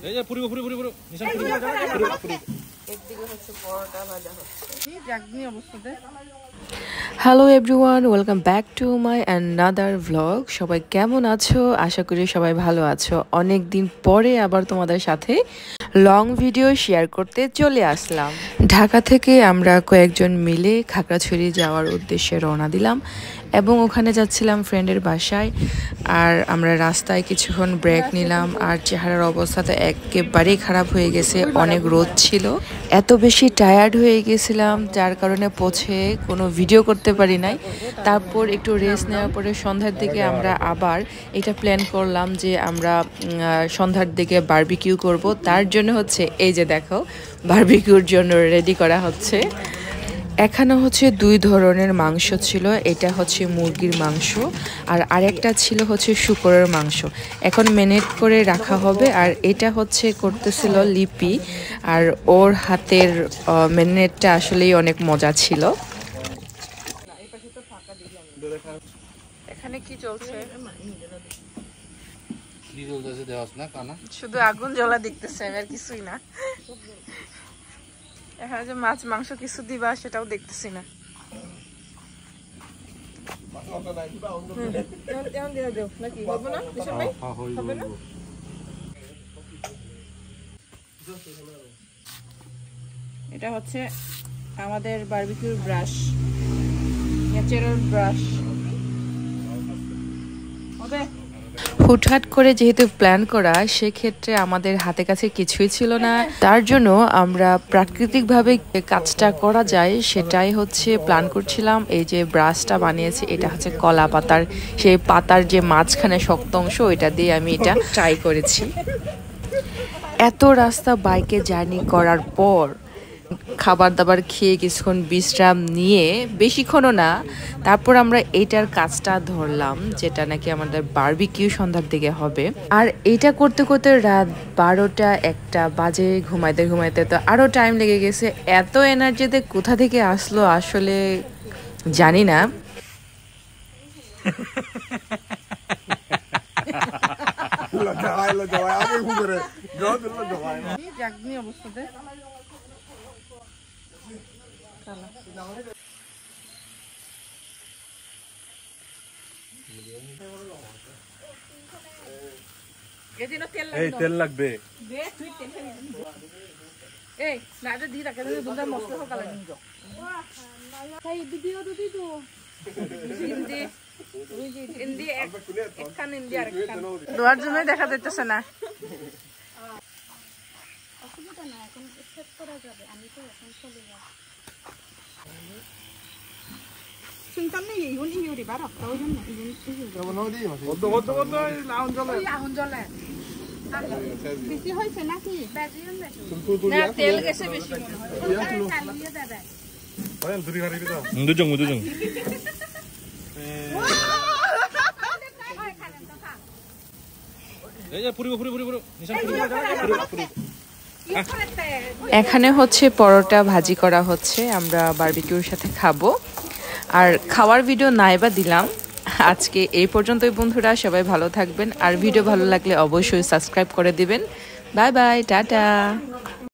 এই যে পুরি পুরি পুরি পুরি নিশান পুরি পুরি পুরি একদিকে হচ্ছে পরোটা ভাজা হচ্ছে এই জাগনি অবস্থাতে। Hello everyone, welcome back to my another vlog. সবাই কেমন আছো? আশা করি সবাই ভালো আছো। অনেক দিন পরে আবার তোমাদের সাথে লং ভিডিও শেয়ার করতে চলে আসলাম। ঢাকা থেকে আমরা কয়েকজন মিলে খাগড়াছড়ি যাওয়ার উদ্দেশ্যে রওনা দিলাম এবং ওখানে যাচ্ছিলাম ফ্রেন্ডের বাসায়। আর আমরা রাস্তায় কিছুক্ষণ ব্রেক নিলাম, আর চেহারার অবস্থা তো একেবারেই খারাপ হয়ে গেছে, অনেক রোদ ছিল। এত বেশি টায়ার্ড হয়ে গেছিলাম যার কারণে পৌঁছে কোনো ভিডিও করতে পারি নাই। তারপর একটু রেস্ট নেওয়ার পরে সন্ধ্যার দিকে আমরা আবার এটা প্ল্যান করলাম যে আমরা সন্ধ্যার দিকে বারবিকিউ করব। তার জন্য হচ্ছে এই যে দেখো, বারবিকিউর জন্য রেডি করা হচ্ছে। এখানে হচ্ছে দুই ধরনের মাংস ছিল, এটা হচ্ছে মুরগির মাংস আর আরেকটা ছিল হচ্ছে শূকরের মাংস। এখন ম্যারিনেট করে রাখা হবে। আর এটা হচ্ছে করতেছিল লিপি, আর ওর হাতের ম্যারিনেটটা আসলেই অনেক মজা ছিল। এখানে কি চলছে? শুধু আগুন জ্বলা দেখতেছে, আর কিছুই না। এখানে যে মাছ মাংস কিছু দিবা সেটাও দেখতেছি না। এটা হচ্ছে আমাদের বারবিকিউর ব্রাশ, ন্যাচারাল ব্রাশ হবে। হুটহাট করে যেহেতু প্ল্যান করা, সেক্ষেত্রে আমাদের হাতে কাছে কিছুই ছিল না। তার জন্য আমরা প্রাকৃতিকভাবে কাজটা করা যায় সেটাই হচ্ছে প্ল্যান করছিলাম। এই যে ব্রাশটা বানিয়েছি, এটা হচ্ছে কলা পাতার, সেই পাতার যে মাঝখানে শক্ত অংশ, ওইটা দিয়ে আমি এটা ট্রাই করেছি। এত রাস্তা বাইকে জার্নি করার পর খাবার দাবার খেয়ে কিছুক্ষণ বিশ্রাম নিয়ে, বেশিক্ষণও না, তারপর আমরা এইটার কাজটা ধরলাম, যেটা নাকি আমাদের বারবিকিউ সন্ধ্যার দিকে হবে। আর এটা করতে করতে রাত 12টা 1টা বাজে। ঘুমাইতে ঘুমাইতে তো আরও টাইম লেগে গেছে। এত এনার্জিতে কোথা থেকে আসলো আসলে জানি না। অবস্থাতে তেল লাগবে। ধোয়ার জন্য দেখা যাইতেছে না। তেল গেছে বেশি। 무두정 무두정 এখানে হচ্ছে পরোটা ভাজি করা হচ্ছে, আমরা বারবিকিউর সাথে খাবো। আর খাওয়ার ভিডিও নাইবা দিলাম। আজকে এই পর্যন্তই বন্ধুরা, সবাই ভালো থাকবেন। আর ভিডিও ভালো লাগলে অবশ্যই সাবস্ক্রাইব করে দিবেন। Bye bye, tata.